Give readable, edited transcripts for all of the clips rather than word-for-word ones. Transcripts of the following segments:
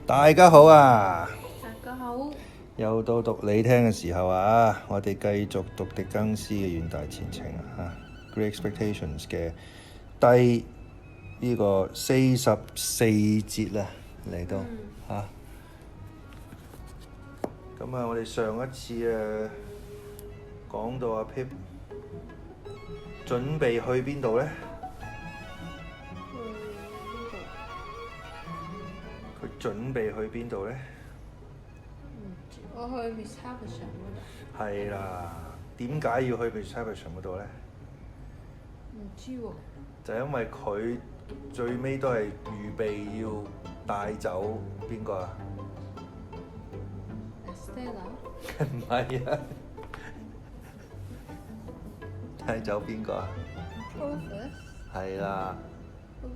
大家好啊！大家好，又到讀你聽嘅時候啊！我哋繼續讀狄更斯嘅遠大前程啊，Great Expectations 嘅第呢個44節啦，嚟到嚇。咁我哋上一次講到阿 pip 準備去邊度呢？佢準備去邊度呢？我去 Miss Havisham 嗰度。係啦，點解要去 Miss Havisham 嗰度呢？唔知喎。就因為佢最尾都係預備要帶走邊個啊 estalla 唔係啊，帶走邊個啊 Provis 係啦，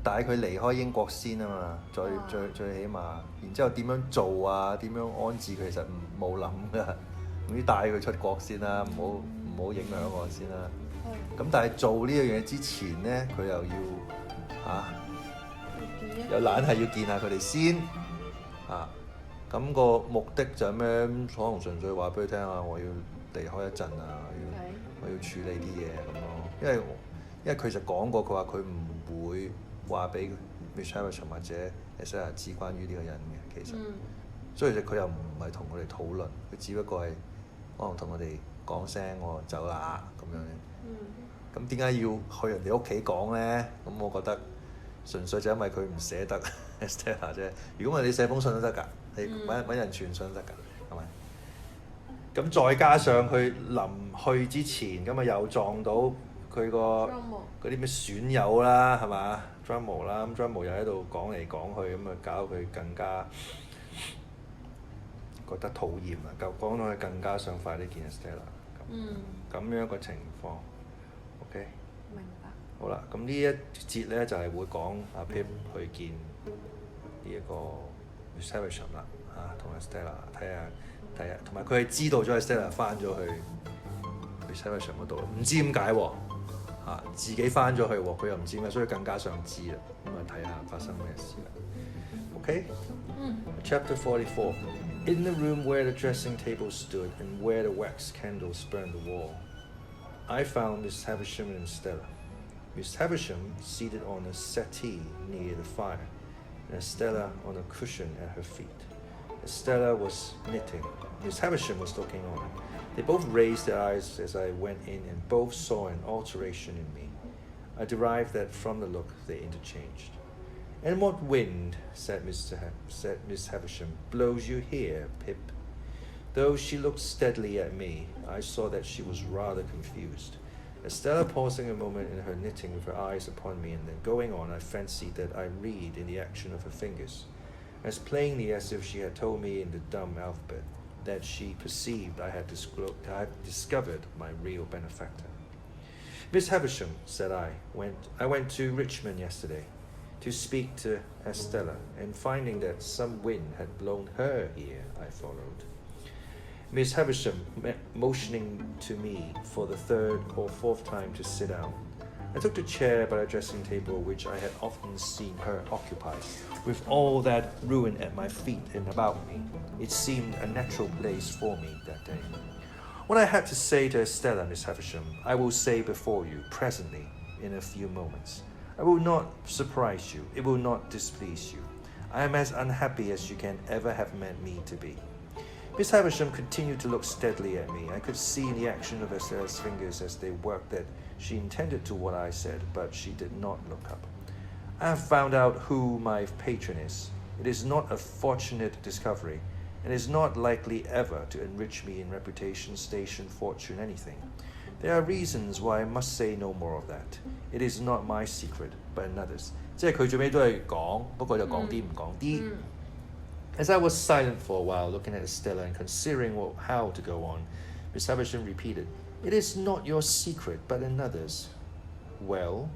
帶佢離開英國先啊嘛，最起碼，然之後點樣做啊？點樣安置佢？其實冇諗噶，總之帶佢出國先啦，唔好影響我先啦。咁但係做呢樣嘢之前咧，佢又要又懶係要見下佢哋先咁個目的就係咩？可能純粹話俾佢聽啊，我要離開一陣啊，我要處理啲嘢咁咯。因為佢就講過，佢話佢唔會話俾 Miss Havisham 或者 estalla 知關於呢個人嘅，其實，所以佢又唔係同我哋討論，佢只不過係可能同我哋講聲我走啦咁樣。咁點解要去人哋屋企講咧？咁我覺得純粹就因為佢唔捨得 estalla 啫。如果唔係你寫封信都得㗎，你揾人傳信都得㗎，係咪？咁再加上佢臨去之前，咁又撞到佢個嗰啲咩損友啦，係嘛 ？Drummle 啦，咁 Drummle 又喺度講嚟講去，咁搞佢更加覺得討厭啊！講到佢更加想快啲見 estalla 咁樣個情況。OK， 明白。好啦，咁呢一節咧就係會講阿 pip 去見呢一個 Miss Havisham 啦，同 estalla 睇下，同埋佢係知道咗 estalla 翻咗去 Miss Havisham 嗰度，唔知點解喎，自己翻咗去喎，佢又唔知點解，所以更加想知啦。咁睇下發生咩事啦。OK，Chapter 44 In the room where the dressing table stood and where the wax candles burned the wall, I found Miss Havisham and estalla. Miss Havisham seated on a settee near the fire, and estalla on a cushion at her feet. Estalla was knitting. Miss Havisham was looking on. They both raised their eyes as I went in, and both saw an alteration in me. I derived that from the look they interchanged. And what wind, said Miss Havisham, blows you here, Pip? Though she looked steadily at me, I saw that she was rather confused. Estalla pausing a moment in her knitting with her eyes upon me, and then going on, I fancied that I read in the action of her fingers, as plainly as if she had told me in the dumb alphabet, that she perceived I had discovered my real benefactor. Miss Havisham, said I went to Richmond yesterday to speak to estalla, and finding that some wind had blown her here, I followed. Miss Havisham motioning to me for the third or fourth time to sit down. I took the chair by the dressing table which I had often seen her occupy. With all that ruin at my feet and about me, it seemed a natural place for me that day. What I had to say to estalla, Miss Havisham, I will say before you, presently, in a few moments. I will not surprise you. It will not displease you. I am as unhappy as you can ever have meant me to be. Miss Havisham continued to look steadily at me. I could see in the action of estella's fingers as they worked that she intended to what I said, but she did not look up. I have found out who my patron is. It is not a fortunate discovery, and is not likely ever to enrich me in reputation, station, fortune, anything. There are reasons why I must say no more of that. It is not my secret, but another's. 即係佢最尾都係講，不過就講啲唔講啲。As I was silent for a while, looking at estalla and considering how to go on, Miss Havisham repeated, It is not your secret, but another's. Well,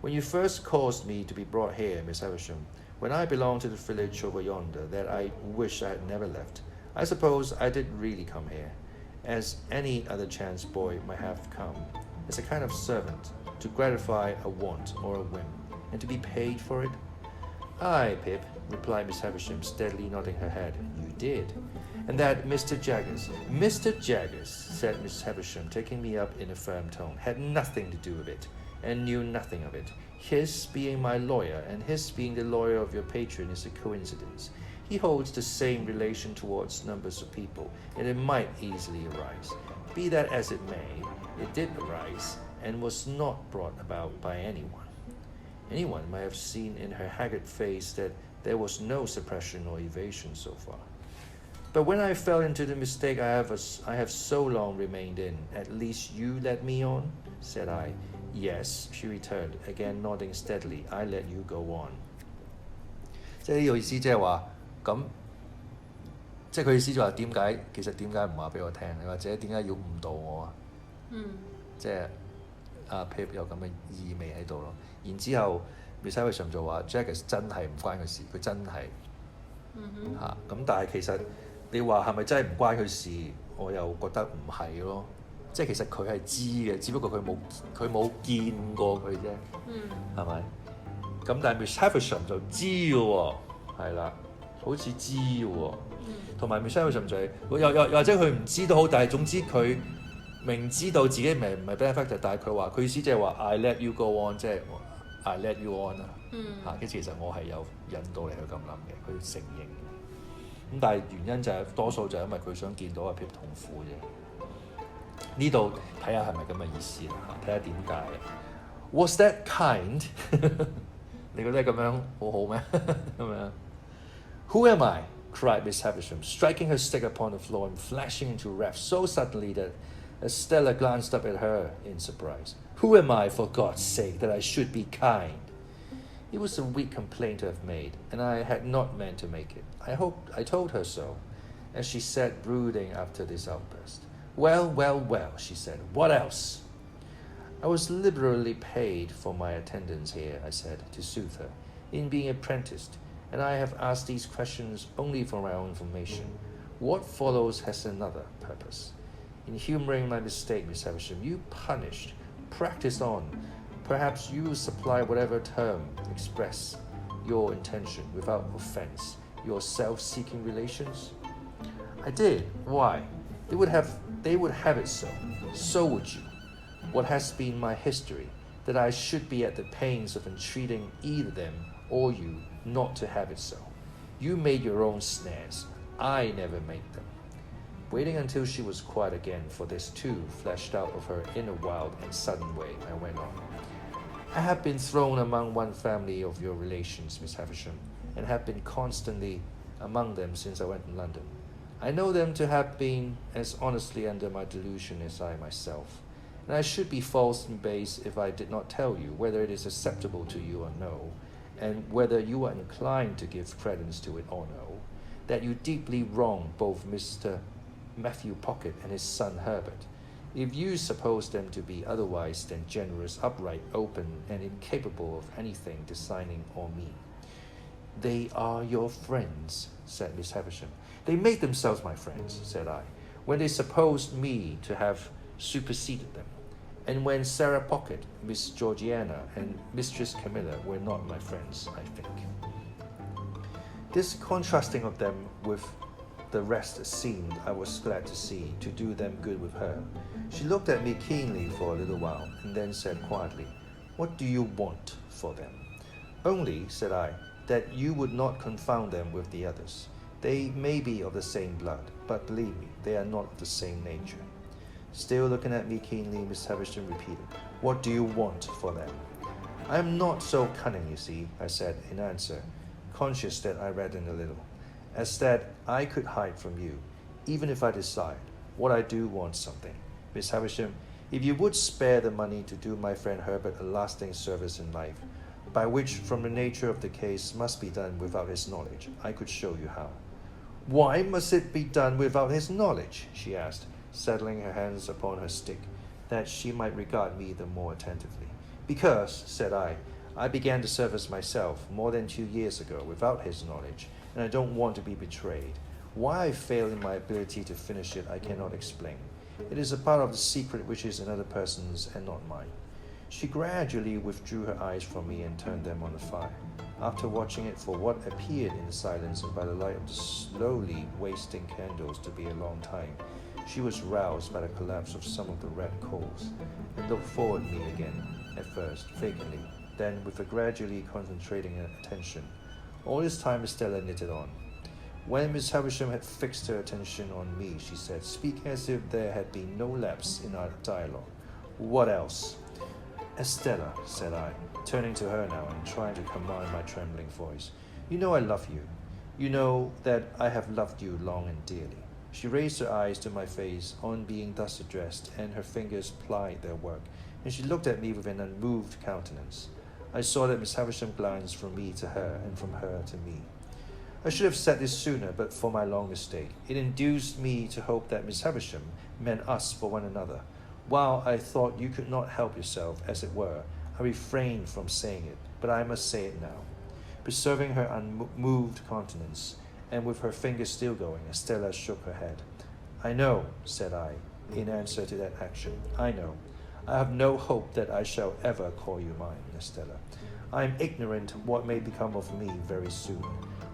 when you first caused me to be brought here, Miss Havisham, when I belonged to the village over yonder that I wish I had never left, I suppose I did really come here, as any other chance boy might have come, as a kind of servant, to gratify a want or a whim, and to be paid for it. Aye, Pip, replied Miss Havisham, steadily nodding her head. You did. And that Mr. Jaggers, said Miss Havisham, taking me up in a firm tone, had nothing to do with it, and knew nothing of it. His being my lawyer, and his being the lawyer of your patron, is a coincidence. He holds the same relation towards numbers of people, and it might easily arise. Be that as it may, it did arise, and was not brought about by anyone. Anyone might have seen in her haggard face that there was no suppression or evasion so far. But when I fell into the mistake I have so long remained in, at least you led me on? Said I. Yes, she returned, again nodding steadily. I let you go on. 即係呢個意思，即係話咁，即係佢意思就話點解其實點解唔話俾我聽，或者點解要誤導我啊？即係阿 Pip 有咁嘅意味喺度咯。然之後 Miss Havisham 就話 Jaggers 真係唔關佢事，佢真係嚇咁，但係其實你話係咪真係唔關佢事？我又覺得唔係咯。即係其實佢係知嘅，只不過佢冇見過佢啫，係咪？咁但係 Miss Havisham 就知嘅喎，係啦，好似知嘅喎。同埋 Miss Havisham 就係又或者佢唔知都好，但係總之佢明知道自己唔係 benefactor，但係佢話佢意思即係話 I let you go on， 即係 I let you on 啦。嚇，其實我係有引導你去咁諗嘅，佢承認。咁但係原因就係多數就係因為佢想見到阿 Pip 痛苦啫。呢度睇下係咪咁嘅意思啦嚇，睇下點解。Was that kind？ 你覺得咁樣好好咩？咁樣。Who am I? Cried Miss Havisham, striking her stick upon the floor and flashing into wrath so suddenly that Estella glanced up at her in surprise. Who am I, for God's sake, that I should be kind? It was a weak complaint to have made, and I had not meant to make it. I told her so, as she sat brooding after this outburst. Well, well, well, she said. What else? I was liberally paid for my attendance here, I said, to soothe her, in being apprenticed, and I have asked these questions only for my own information. What follows has another purpose. In humouring my mistake, Miss Havisham, you punished, practised on. Perhaps you supply whatever term express your intention without offence, your self-seeking relations. I did. Why? They would have it so. So would you. What has been my history, that I should be at the pains of entreating either them or you not to have it so. You made your own snares. I never made them. Waiting until she was quiet again, for this too flashed out of her in a wild and sudden way, I went on. I have been thrown among one family of your relations, Miss Havisham, and have been constantly among them since I went to London. I know them to have been as honestly under my delusion as I myself, and I should be false and base if I did not tell you whether it is acceptable to you or no, and whether you are inclined to give credence to it or no, that you deeply wrong both Mr. Matthew Pocket and his son Herbert, if you suppose them to be otherwise than generous, upright, open, and incapable of anything designing or mean. They are your friends, said Miss Havisham. They made themselves my friends, said I, when they supposed me to have superseded them, and when Sarah Pocket, Miss Georgiana, and Mistress Camilla were not my friends, I think. This contrasting of them with the rest seemed, I was glad to see, to do them good with her. She looked at me keenly for a little while, and then said quietly, What do you want for them? Only, said I, that you would not confound them with the others. They may be of the same blood, but believe me, they are not of the same nature. Still looking at me keenly, Miss Havisham repeated, What do you want for them? I am not so cunning, you see, I said in answer, conscious that I reddened a little, as that I could hide from you, even if I desired. What I do want something. Miss Havisham, if you would spare the money to do my friend Herbert a lasting service in life, by which, from the nature of the case, must be done without his knowledge, I could show you how. Why must it be done without his knowledge? She asked, settling her hands upon her stick, that she might regard me the more attentively. Because, said I began the service myself more than 2 years ago without his knowledge, and I don't want to be betrayed. Why I fail in my ability to finish it, I cannot explain. It is a part of the secret which is another person's and not mine. She gradually withdrew her eyes from me and turned them on the fire. After watching it for what appeared in the silence and by the light of the slowly wasting candles to be a long time, she was roused by the collapse of some of the red coals, and looked forward at me again, at first vacantly, then with a gradually concentrating attention. All this time Estella knitted on. When Miss Havisham had fixed her attention on me, she said, speaking as if there had been no lapse in our dialogue, "What else?" "Estella," said I, turning to her now and trying to command my trembling voice, "you know I love you. You know that I have loved you long and dearly." She raised her eyes to my face on being thus addressed, and her fingers plied their work, and she looked at me with an unmoved countenance. I saw that Miss Havisham glanced from me to her, and from her to me. I should have said this sooner, but for my long mistake. It induced me to hope that Miss Havisham meant us for one another. While I thought you could not help yourself, as it were, I refrained from saying it, but I must say it now. Preserving her unmoved countenance, and with her fingers still going, Estella shook her head. "I know," said I, in answer to that action. "I know. I have no hope that I shall ever call you mine, Estella. I am ignorant what may become of me very soon,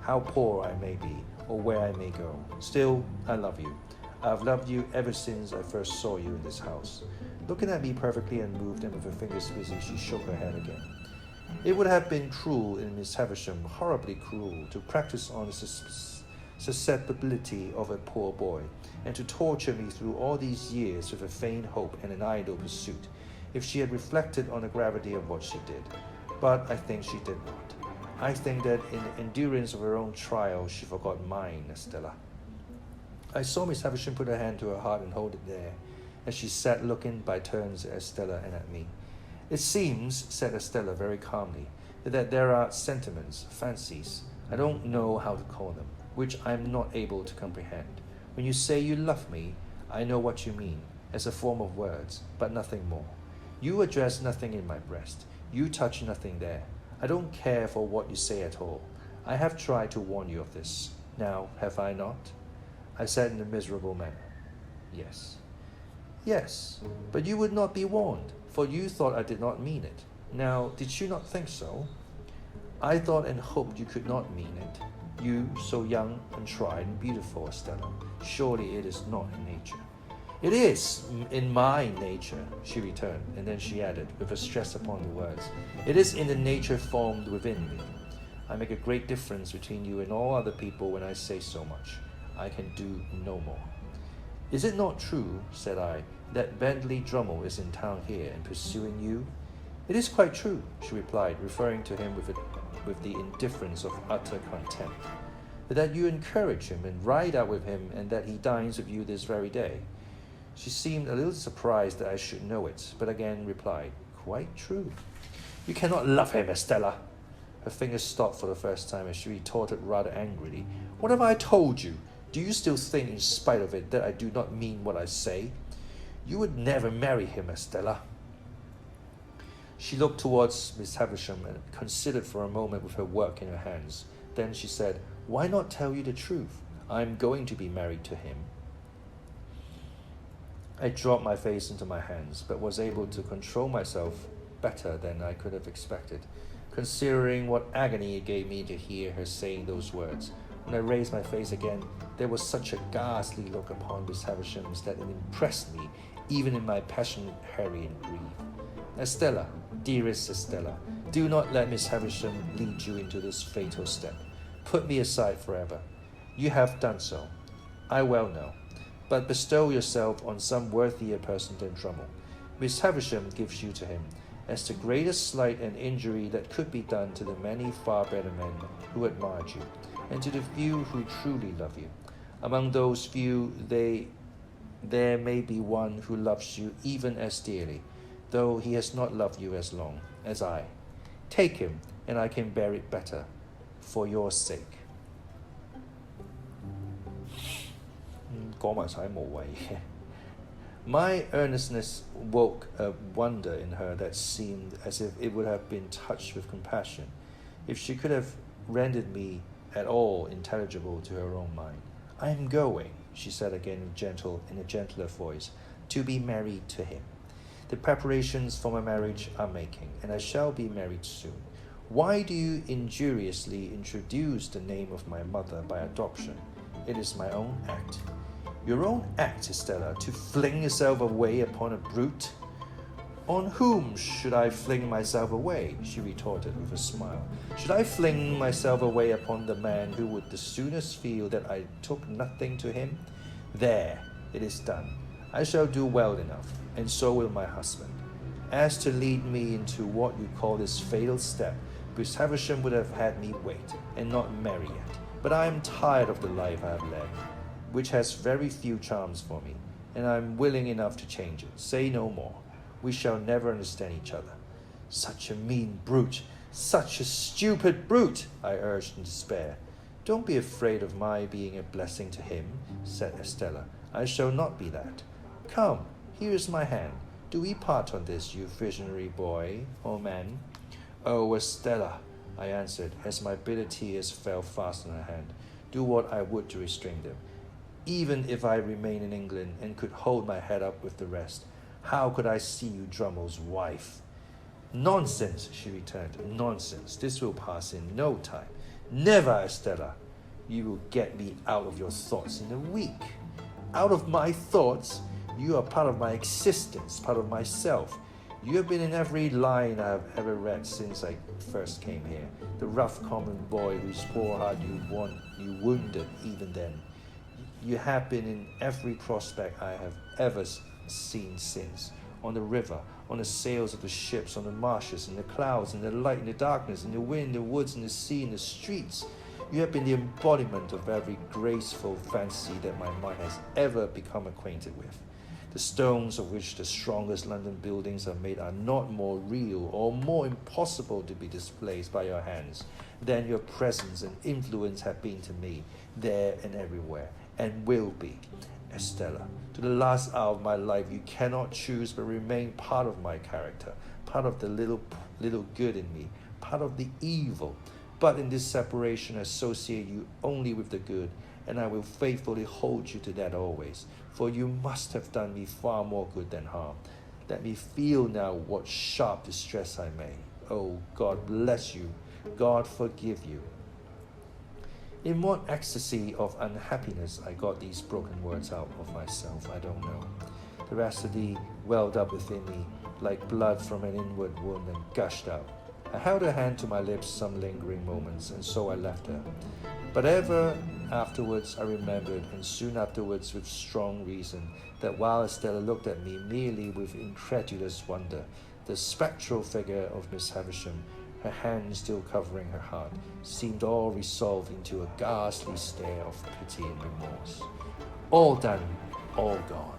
how poor I may be, or where I may go. Still, I love you. I have loved you ever since I first saw you in this house." Looking at me perfectly unmoved and with her fingers busy, she shook her head again. It would have been cruel in Miss Havisham, horribly cruel, to practice on the susceptibility of a poor boy, and to torture me through all these years with a vain hope and an idle pursuit, if she had reflected on the gravity of what she did. But I think she did not. I think that in the endurance of her own trial, she forgot mine, Estella. I saw Miss Havisham put her hand to her heart and hold it there, as she sat looking by turns at Estella and at me. "It seems," said Estella very calmly, "that there are sentiments, fancies, I don't know how to call them, which I am not able to comprehend. When you say you love me, I know what you mean, as a form of words, but nothing more. You address nothing in my breast. You touch nothing there. I don't care for what you say at all. I have tried to warn you of this. Now, have I not?" I said in a miserable manner, "Yes." "Yes, but you would not be warned, for you thought I did not mean it. Now, did you not think so?" "I thought and hoped you could not mean it. You, so young and tried and beautiful, Estella. Surely it is not in nature." "It is in my nature," she returned, and then she added, with a stress upon the words, "it is in the nature formed within me. I make a great difference between you and all other people when I say so much. I can do no more." "Is it not true," said I, "that Bentley Drummle is in town here and pursuing you?" "It is quite true," she replied, referring to him with the indifference of utter contempt. "That you encourage him and ride out with him, and that he dines with you this very day." She seemed a little surprised that I should know it, but again replied, "Quite true." "You cannot love him, Estella." Her fingers stopped for the first time as she retorted rather angrily, "What have I told you? Do you still think, in spite of it, that I do not mean what I say? You would never marry him, Estella." She looked towards Miss Havisham and considered for a moment with her work in her hands. Then she said, "Why not tell you the truth? I am going to be married to him." I dropped my face into my hands, but was able to control myself better than I could have expected, considering what agony it gave me to hear her saying those words. When I raised my face again, there was such a ghastly look upon Miss Havisham's that it impressed me, even in my passionate hurry and grief. "Estella, dearest Estella, do not let Miss Havisham lead you into this fatal step. Put me aside forever. You have done so, I well know, but bestow yourself on some worthier person than Drummle. Miss Havisham gives you to him, as the greatest slight and injury that could be done to the many far better men who admired you, and to the few who truly love you. Among those few there may be one who loves you even as dearly, though he has not loved you as long as I. Take him, and I can bear it better, for your sake." 講埋晒無謂嘅。My earnestness woke a wonder in her that seemed as if it would have been touched with compassion, if she could have rendered me at all intelligible to her own mind. "I am going," she said again in a gentler voice, "to be married to him. The preparations for my marriage are making, and I shall be married soon. Why do you injuriously introduce the name of my mother by adoption? It is my own act. Your own act, Estella, to fling yourself away upon a brute? On whom should I fling myself away? She retorted with a smile. Should I fling myself away upon the man who would the soonest feel that I took nothing to him? There, it is done. I shall do well enough, and so will my husband. As to lead me into what you call this fatal step, Miss Havisham would have had me wait, and not marry yet. But I am tired of the life I have led, which has very few charms for me, and I am willing enough to change it. Say no more. We shall never understand each other. Such a mean brute, such a stupid brute, I urged in despair. Don't be afraid of my being a blessing to him, said Estella. I shall not be that. Come, here is my hand. Do we part on this, you visionary boy or man? Oh, Estella, I answered, as my bitter tears fell fast on her hand. Do what I would to restrain them. Even if I remain in England and could hold my head up with the rest, how could I see you Drummle's wife? Nonsense, she returned. Nonsense. This will pass in no time. Never, Estella. You will get me out of your thoughts in a week. Out of my thoughts? You are part of my existence, part of myself. You have been in every line I have ever read since I first came here. The rough common boy whose poor heart you wounded even then. You have been in every prospect I have ever seen since. On the river, on the sails of the ships, on the marshes, in the clouds, in the light, in the darkness, in the wind, in the woods, in the sea, in the streets. You have been the embodiment of every graceful fancy that my mind has ever become acquainted with. The stones of which the strongest London buildings are made are not more real or more impossible to be displaced by your hands than your presence and influence have been to me, there and everywhere, and will be. Estella, to the last hour of my life, you cannot choose but remain part of my character, part of the little good in me, part of the evil. But in this separation, I associate you only with the good, and I will faithfully hold you to that always, for you must have done me far more good than harm. Let me feel now what sharp distress I may. Oh, God bless you. God forgive you. In what ecstasy of unhappiness I got these broken words out of myself, I don't know. The rhapsody welled up within me like blood from an inward wound and gushed out. I held her hand to my lips some lingering moments, and so I left her. But ever afterwards I remembered, and soon afterwards with strong reason, that while Estella looked at me merely with incredulous wonder, the spectral figure of Miss Havisham, her hand still covering her heart, seemed all resolved into a ghastly stare of pity and remorse. All done, all gone.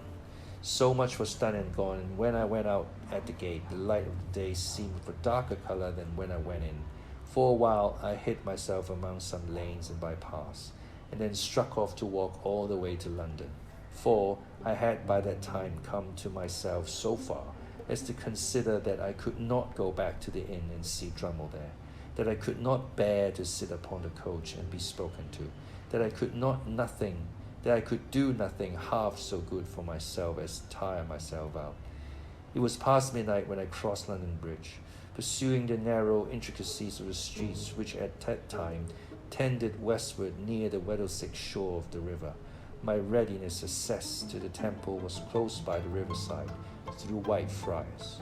So much was done and gone, and when I went out at the gate, the light of the day seemed of a darker colour than when I went in. For a while I hid myself among some lanes and bypaths, and then struck off to walk all the way to London. For I had by that time come to myself so far as to consider that I could not go back to the inn and see Drummle there, that I could not bear to sit upon the coach and be spoken to, that I could do nothing half so good for myself as tire myself out. It was past midnight when I crossed London Bridge, pursuing the narrow intricacies of the streets which at that time tended westward near the Weddellsix shore of the river. My readiness access to the temple was close by the riverside, through Whitefriars.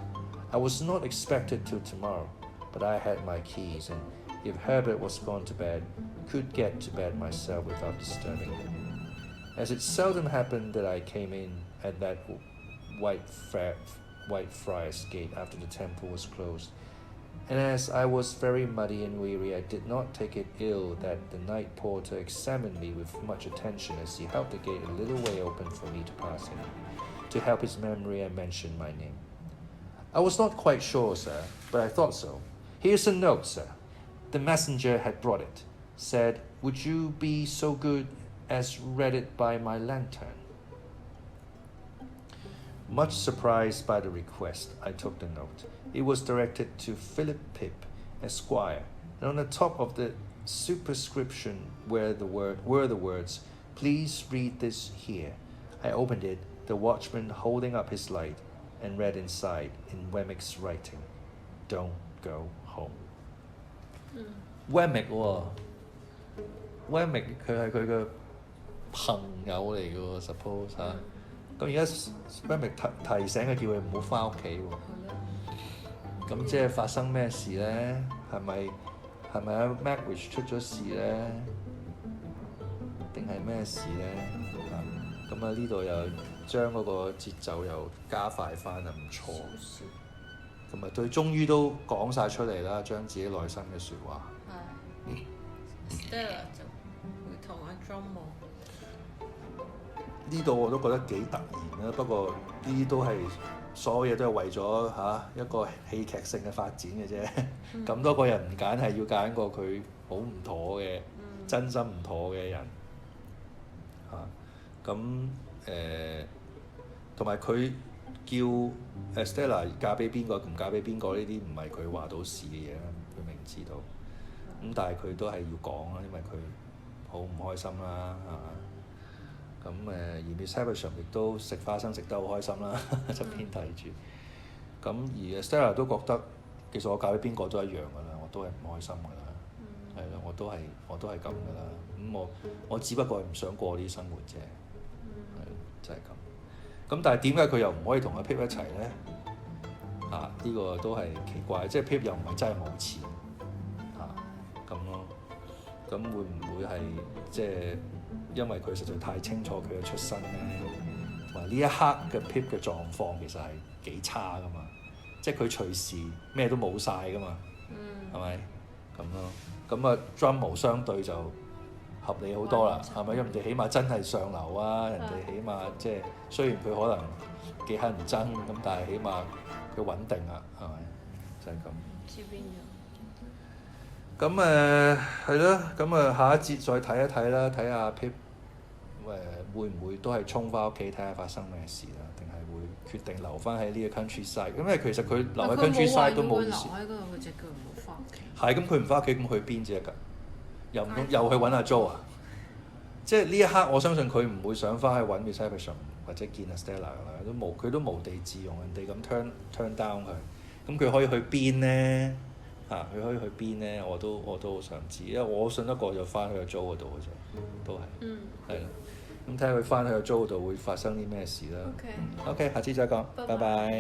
I was not expected till tomorrow, but I had my keys, and if Herbert was gone to bed, could get to bed myself without disturbing him. As it seldom happened that I came in at that Whitefriars gate after the temple was closed, and as I was very muddy and weary, I did not take it ill that the night porter examined me with much attention as he held the gate a little way open for me to pass in. To help his memory, I mentioned my name. I was not quite sure, sir, but I thought so. Here's a note, sir. The messenger had brought it. Said, would you be so good as read it by my lantern? Much surprised by the request, I took the note. It was directed to Philip Pip, Esquire, and on the top of the superscription were the words, please read this here. I opened it, the watchman holding up his light, and read inside in Wemmick's writing, "Don't go home." Wemmick 喎，Wemmick 佢係佢嘅朋友嚟嘅喎 ，suppose 嚇。咁而家 Wemmick 提醒佢叫佢唔好翻屋企喎。咁即係發生咩事咧？係咪阿 Magwitch 出咗事咧？定係咩事咧？咁啊呢度又將嗰個節奏又加快翻啊，唔錯。咁啊，佢終於都講晒出嚟啦，將自己內心嘅説話。estalla 就會同阿 Drummle。呢度我都覺得幾突然啦，不過呢啲都係所有嘢都係為咗一個戲劇性嘅發展嘅啫。咁多個人唔揀係要揀個佢好唔妥嘅、真心唔妥嘅人咁同埋佢叫 estalla 嫁俾邊個唔嫁俾邊個呢啲唔係佢話到事嘅嘢啦，佢明知道。咁但係佢都係要講啦，因為佢好唔開心啦，係嘛？咁而 Miss Havisham 亦都食花生食得好開心啦，側邊睇住。咁而 estalla 都覺得其實我嫁俾邊個都一樣㗎啦，我都係唔開心㗎啦，係啦，我都係咁㗎啦。咁我只不過係唔想過呢啲生活啫，係就係咁。咁但係點解佢又唔可以同阿 pip 一齊咧？呢個都係奇怪，即係 pip 又唔係真係冇錢咁咯。咁會唔會係即係因為佢實在太清楚佢嘅出身咧，同埋呢一刻嘅 pip 嘅狀況其實係幾差噶嘛？即係佢隨時咩都冇晒噶嘛，係咪咁咯？咁啊 Drummle 相對就合理好多啦，係咪？因為人哋起碼真係上流啊，人哋起碼即係雖然佢可能幾乞人憎咁，但係起碼佢穩定啊，係咪？就係咁。知邊樣？咁係咯，咁下一節再睇一睇啦，睇下 pip 會唔會都係衝翻屋企睇下發生咩事啦，定係會決定留翻喺呢個 countryside？因為其實佢留喺 countryside 都冇意思。佢冇話要留喺嗰度，佢隻腳唔好翻屋企。係咁，佢唔翻屋企，咁去邊啫㗎？又唔通又去揾阿 Jo 啊？即係呢一刻，我相信佢唔會想翻去揾 Miss Havisham 或者見 estalla 㗎啦，佢都無地自容，人哋咁 turn down 佢，咁佢可以去邊咧？佢可以去邊咧？我都好想知，因為我信得過就翻去阿 Jo 嗰度嘅啫，都係。係啦。咁睇下佢翻去阿 Jo 嗰度會發生啲咩事啦。OK，下次再講，拜拜。